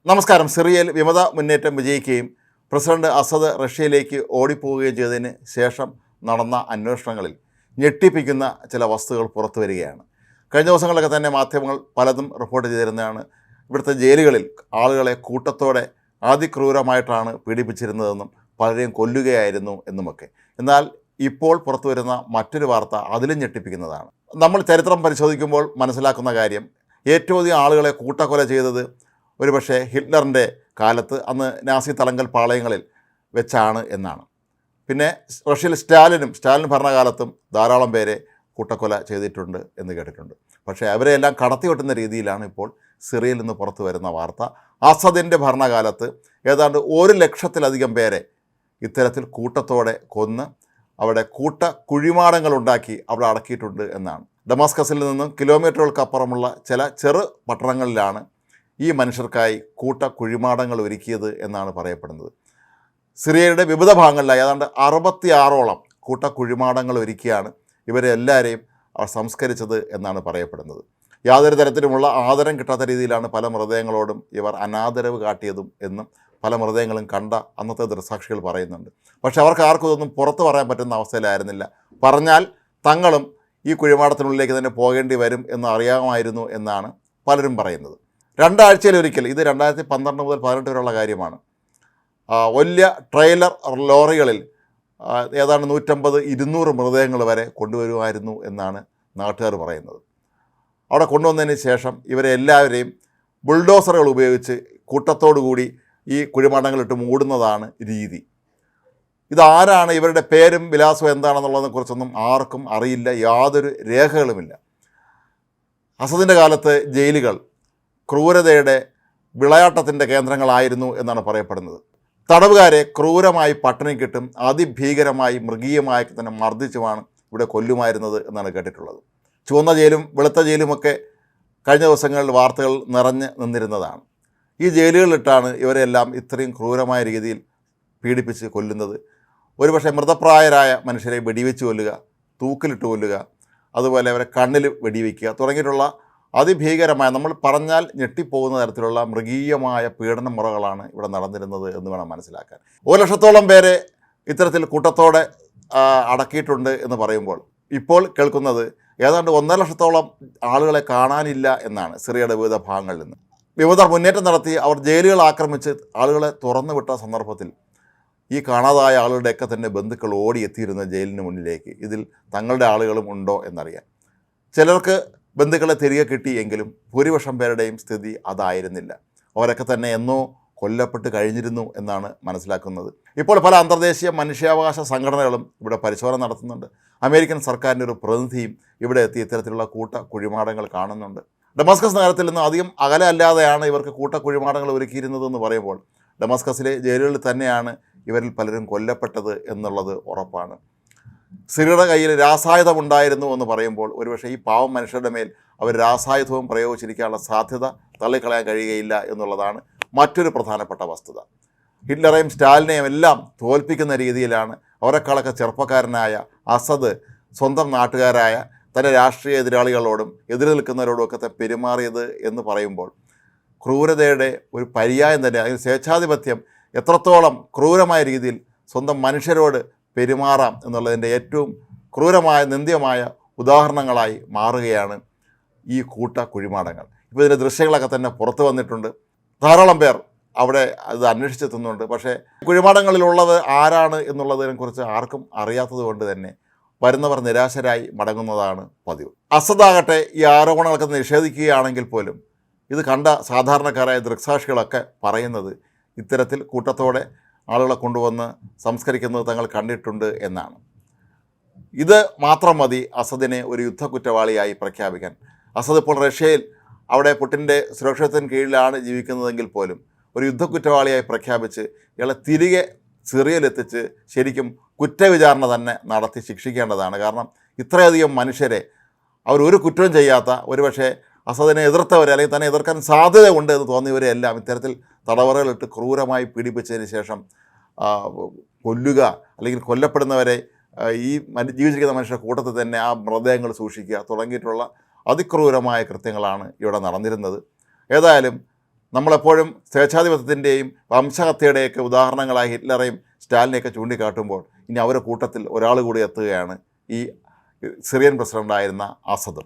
നമസ്കാരം. സിറിയയിൽ വിമത മുന്നേറ്റം വിജയിക്കുകയും പ്രസിഡന്റ് അസദ് റഷ്യയിലേക്ക് ഓടിപ്പോവുകയും ചെയ്തതിന് ശേഷം നടന്ന അന്വേഷണങ്ങളിൽ ഞെട്ടിപ്പിക്കുന്ന ചില വസ്തുതകൾ പുറത്തു വരികയാണ്. കഴിഞ്ഞ ദിവസങ്ങളിലൊക്കെ തന്നെ മാധ്യമങ്ങൾ പലതും റിപ്പോർട്ട് ചെയ്തിരുന്നതാണ്. ഇവിടുത്തെ ജയിലുകളിൽ ആളുകളെ കൂട്ടത്തോടെ അതിക്രൂരമായിട്ടാണ് പീഡിപ്പിച്ചിരുന്നതെന്നും പലരെയും കൊല്ലുകയായിരുന്നു എന്നുമൊക്കെ. എന്നാൽ ഇപ്പോൾ പുറത്തു വരുന്ന മറ്റൊരു വാർത്ത അതിലും ഞെട്ടിപ്പിക്കുന്നതാണ്. നമ്മൾ ചരിത്രം പരിശോധിക്കുമ്പോൾ മനസ്സിലാക്കുന്ന കാര്യം, ഏറ്റവും അധികം ആളുകളെ കൂട്ടക്കൊല ചെയ്തത് ഒരുപക്ഷെ ഹിറ്റ്ലറിൻ്റെ കാലത്ത്, അന്ന് നാസി തളങ്കൽ പാളയങ്ങളിൽ വെച്ചാണ് എന്നാണ്. പിന്നെ റഷ്യയിൽ സ്റ്റാലിൻ ഭരണകാലത്തും ധാരാളം പേരെ കൂട്ടക്കൊല ചെയ്തിട്ടുണ്ട് എന്ന് കേട്ടിട്ടുണ്ട്. പക്ഷേ അവരെയെല്ലാം കടത്തിവെട്ടുന്ന രീതിയിലാണ് ഇപ്പോൾ സിറിയയിൽ നിന്ന് പുറത്തു വരുന്ന വാർത്ത. അസദിൻ്റെ ഭരണകാലത്ത് ഏതാണ്ട് 1,00,000-ലധികം പേരെ ഇത്തരത്തിൽ കൂട്ടത്തോടെ കൊന്ന് അവിടെ കുഴിമാടങ്ങളുണ്ടാക്കി അവിടെ അടക്കിയിട്ടുണ്ട് എന്നാണ്. ഡമാസ്കസിൽ നിന്നും കിലോമീറ്ററുകൾക്കപ്പുറമുള്ള ചില ചെറു പട്ടണങ്ങളിലാണ് ഈ മനുഷ്യർക്കായി കുഴിമാടങ്ങൾ ഒരുക്കിയത് എന്നാണ് പറയപ്പെടുന്നത്. സിറിയയുടെ വിവിധ ഭാഗങ്ങളിലായി ഏതാണ്ട് 66ഓളം കുഴിമാടങ്ങൾ ഒരുക്കിയാണ് ഇവരെ എല്ലാവരെയും അവർ സംസ്കരിച്ചത് എന്നാണ് പറയപ്പെടുന്നത്. യാതൊരു തരത്തിലുമുള്ള ആദരം കിട്ടാത്ത രീതിയിലാണ് പല മൃതദേഹങ്ങളോടും ഇവർ അനാദരവ് കാട്ടിയതും എന്നും പല മൃതദേഹങ്ങളും കണ്ട അന്നത്തെ ദൃക്സാക്ഷികൾ പറയുന്നുണ്ട്. പക്ഷേ അവർക്ക് ആർക്കും ഇതൊന്നും പുറത്ത് പറയാൻ പറ്റുന്ന അവസ്ഥയിലായിരുന്നില്ല. പറഞ്ഞാൽ തങ്ങളും ഈ കുഴിമാടത്തിനുള്ളിലേക്ക് തന്നെ പോകേണ്ടി വരും എന്ന് അറിയാമായിരുന്നു എന്നാണ് പലരും പറയുന്നത്. 2 ആഴ്ചയിലൊരിക്കൽ, ഇത് 2012 മുതൽ 2018 വരെയുള്ള കാര്യമാണ്, വലിയ ട്രെയിലർ ലോറികളിൽ ഏതാണ്ട് 150-200 മൃതദേഹങ്ങൾ വരെ കൊണ്ടുവരുമായിരുന്നു എന്നാണ് നാട്ടുകാർ പറയുന്നത്. അവിടെ കൊണ്ടുവന്നതിന് ശേഷം ഇവരെ എല്ലാവരെയും ബുൾഡോസറുകൾ ഉപയോഗിച്ച് കൂട്ടത്തോടുകൂടി ഈ കുഴിമാടങ്ങളിട്ട് മൂടുന്നതാണ് രീതി. ഇതാരാണ്, ഇവരുടെ പേരും വിലാസവും എന്താണെന്നുള്ളതിനെക്കുറിച്ചൊന്നും ആർക്കും അറിയില്ല, യാതൊരു രേഖകളുമില്ല. അസദിൻ്റെ കാലത്ത് ജയിലുകൾ ക്രൂരതയുടെ വിളയാട്ടത്തിൻ്റെ കേന്ദ്രങ്ങളായിരുന്നു എന്നാണ് പറയപ്പെടുന്നത്. തടവുകാരെ ക്രൂരമായി പട്ടിണിക്കിട്ടും അതിഭീകരമായി മൃഗീയമായി തന്നെ മർദ്ദിച്ചുമാണ് ഇവിടെ കൊല്ലുമായിരുന്നത് എന്നാണ് കേട്ടിട്ടുള്ളത്. ചുവന്ന ജയിലും വെളുത്ത ജയിലുമൊക്കെ കഴിഞ്ഞ ദിവസങ്ങളിൽ വാർത്തകൾ നിറഞ്ഞ് നിന്നിരുന്നതാണ്. ഈ ജയിലുകളിലിട്ടാണ് ഇവരെല്ലാം ഇത്രയും ക്രൂരമായ രീതിയിൽ പീഡിപ്പിച്ച് കൊല്ലുന്നത്. ഒരുപക്ഷെ മൃതപ്രായരായ മനുഷ്യരെ വെടിവെച്ച് കൊല്ലുക, തൂക്കിലിട്ട് കൊല്ലുക, അതുപോലെ അവരെ കണ്ണിൽ വെടിവെക്കുക തുടങ്ങിയിട്ടുള്ള അതിഭീകരമായ, നമ്മൾ പറഞ്ഞാൽ ഞെട്ടിപ്പോകുന്ന തരത്തിലുള്ള മൃഗീയമായ പീഡന മുറകളാണ് ഇവിടെ നടന്നിരുന്നത് എന്ന് വേണം മനസ്സിലാക്കാൻ. 1,00,000-ഓളം പേരെ ഇത്തരത്തിൽ കൂട്ടത്തോടെ അടക്കിയിട്ടുണ്ട് എന്ന് പറയുമ്പോൾ ഇപ്പോൾ കേൾക്കുന്നത് ഏതാണ്ട് 1,50,000-ഓളം ആളുകളെ കാണാനില്ല എന്നാണ് സിറിയയുടെ വിവിധ ഭാഗങ്ങളിൽ നിന്ന്. വിമതർ മുന്നേറ്റം നടത്തി അവർ ജയിലുകൾ ആക്രമിച്ച് ആളുകളെ തുറന്നു വിട്ട സന്ദർഭത്തിൽ ഈ കാണാതായ ആളുകളുടെയൊക്കെ തന്നെ ബന്ധുക്കൾ ഓടിയെത്തിയിരുന്ന ജയിലിന് മുന്നിലേക്ക്, ഇതിൽ തങ്ങളുടെ ആളുകളും ഉണ്ടോ എന്നറിയാൻ. ചിലർക്ക് ബന്ധുക്കളെ തിരികെ കിട്ടിയെങ്കിലും ഭൂരിപക്ഷം പേരുടെയും സ്ഥിതി അതായിരുന്നില്ല. അവരൊക്കെ തന്നെ എന്നോ കൊല്ലപ്പെട്ട് കഴിഞ്ഞിരുന്നു എന്നാണ് മനസ്സിലാക്കുന്നത്. ഇപ്പോൾ പല അന്തർദേശീയ മനുഷ്യാവകാശ സംഘടനകളും ഇവിടെ പരിശോധന നടത്തുന്നുണ്ട്. അമേരിക്കൻ സർക്കാരിൻ്റെ ഒരു പ്രതിനിധിയും ഇവിടെ എത്തി ഇത്തരത്തിലുള്ള കുഴിമാടങ്ങൾ കാണുന്നുണ്ട്. ഡമാസ്കസ് നഗരത്തിൽ നിന്ന് അധികം അകലെ അല്ലാതെയാണ് ഇവർക്ക് കുഴിമാടങ്ങൾ ഒരുക്കിയിരുന്നതെന്ന് പറയുമ്പോൾ ഡമാസ്കസിലെ ജയിലുകളിൽ തന്നെയാണ് ഇവരിൽ പലരും കൊല്ലപ്പെട്ടത് എന്നുള്ളത് ഉറപ്പാണ്. സിറിയയുടെ കയ്യിൽ രാസായുധമുണ്ടായിരുന്നു എന്ന് പറയുമ്പോൾ ഒരുപക്ഷെ ഈ പാവം മനുഷ്യരുടെ മേൽ അവർ രാസായുധവും പ്രയോഗിച്ചിരിക്കാനുള്ള സാധ്യത തള്ളിക്കളയാൻ കഴിയുകയില്ല എന്നുള്ളതാണ് മറ്റൊരു പ്രധാനപ്പെട്ട വസ്തുത. ഹിറ്റ്ലറേയും സ്റ്റാലിനെയും എല്ലാം തോൽപ്പിക്കുന്ന രീതിയിലാണ് അവരെക്കാളൊക്കെ ചെറുപ്പക്കാരനായ അസദ് സ്വന്തം നാട്ടുകാരായ തൻ്റെ രാഷ്ട്രീയ എതിരാളികളോടും എതിര് നിൽക്കുന്നവരോടും ഒക്കെ പെരുമാറിയത് എന്ന് പറയുമ്പോൾ ക്രൂരതയുടെ ഒരു പര്യായം തന്നെ, അതിന് സ്വേച്ഛാധിപത്യം എത്രത്തോളം ക്രൂരമായ രീതിയിൽ സ്വന്തം മനുഷ്യരോട് പെരുമാറാം എന്നുള്ളതിൻ്റെ ഏറ്റവും ക്രൂരമായ നിന്ദ്യമായ ഉദാഹരണങ്ങളായി മാറുകയാണ് ഈ കുഴിമാടങ്ങൾ. ഇപ്പോൾ ഇതിൻ്റെ ദൃശ്യങ്ങളൊക്കെ തന്നെ പുറത്തു വന്നിട്ടുണ്ട്. ധാരാളം പേർ അവിടെ അത് അന്വേഷിച്ചെത്തുന്നുണ്ട്. പക്ഷേ കുഴിമാടങ്ങളിലുള്ളത് ആരാണ് എന്നുള്ളതിനെക്കുറിച്ച് ആർക്കും അറിയാത്തത് കൊണ്ട് തന്നെ വരുന്നവർ നിരാശരായി മടങ്ങുന്നതാണ് പതിവ്. അസദാകട്ടെ ഈ ആരോപണങ്ങളൊക്കെ നിഷേധിക്കുകയാണെങ്കിൽ പോലും ഇത് കണ്ട സാധാരണക്കാരായ ദൃക്സാക്ഷികളൊക്കെ പറയുന്നത് ഇത്തരത്തിൽ കൂട്ടത്തോടെ ആളുകളെ കൊണ്ടുവന്ന് സംസ്കരിക്കുന്നത് തങ്ങൾ കണ്ടിട്ടുണ്ട് എന്നാണ്. ഇത് മാത്രം മതി അസദിനെ ഒരു യുദ്ധക്കുറ്റവാളിയായി പ്രഖ്യാപിക്കാൻ. അസദ് ഇപ്പോൾ റഷ്യയിൽ അവിടെ പുടിൻ്റെ സുരക്ഷിതത്വത്തിന് കീഴിലാണ് ജീവിക്കുന്നതെങ്കിൽ പോലും ഒരു യുദ്ധക്കുറ്റവാളിയായി പ്രഖ്യാപിച്ച് ഇയാളെ തിരികെ സിറിയയിലെത്തിച്ച് ശരിക്കും കുറ്റവിചാരണ തന്നെ നടത്തി ശിക്ഷിക്കേണ്ടതാണ്. കാരണം ഇത്രയധികം മനുഷ്യരെ അവരൊരു കുറ്റവും ചെയ്യാത്ത, ഒരുപക്ഷെ അസദിനെ എതിർത്തവരെ അല്ലെങ്കിൽ തന്നെ എതിർക്കാൻ സാധ്യതയുണ്ട് എന്ന് തോന്നിയവരെ എല്ലാം ഇത്തരത്തിൽ തടവറകളിട്ട് ക്രൂരമായി പീഡിപ്പിച്ചതിന് ശേഷം കൊല്ലുക, അല്ലെങ്കിൽ കൊല്ലപ്പെടുന്നവരെ ഈ ജീവിച്ചിരിക്കുന്ന മനുഷ്യരുടെ കൂട്ടത്തിൽ തന്നെ ആ മൃതദേഹങ്ങൾ സൂക്ഷിക്കുക തുടങ്ങിയിട്ടുള്ള അതിക്രൂരമായ കൃത്യങ്ങളാണ് ഇവിടെ നടന്നിരുന്നത്. ഏതായാലും നമ്മളെപ്പോഴും സ്വേച്ഛാധിപത്യത്തിൻ്റെയും വംശഹത്യയുടെയൊക്കെ ഉദാഹരണങ്ങളായി ഹിറ്റ്ലറെയും സ്റ്റാലിനെയൊക്കെ ചൂണ്ടിക്കാട്ടുമ്പോൾ ഇനി അവരുടെ കൂട്ടത്തിൽ ഒരാൾ കൂടി എത്തുകയാണ് ഈ സിറിയൻ പ്രസിഡൻ്റായിരുന്ന അസദ്.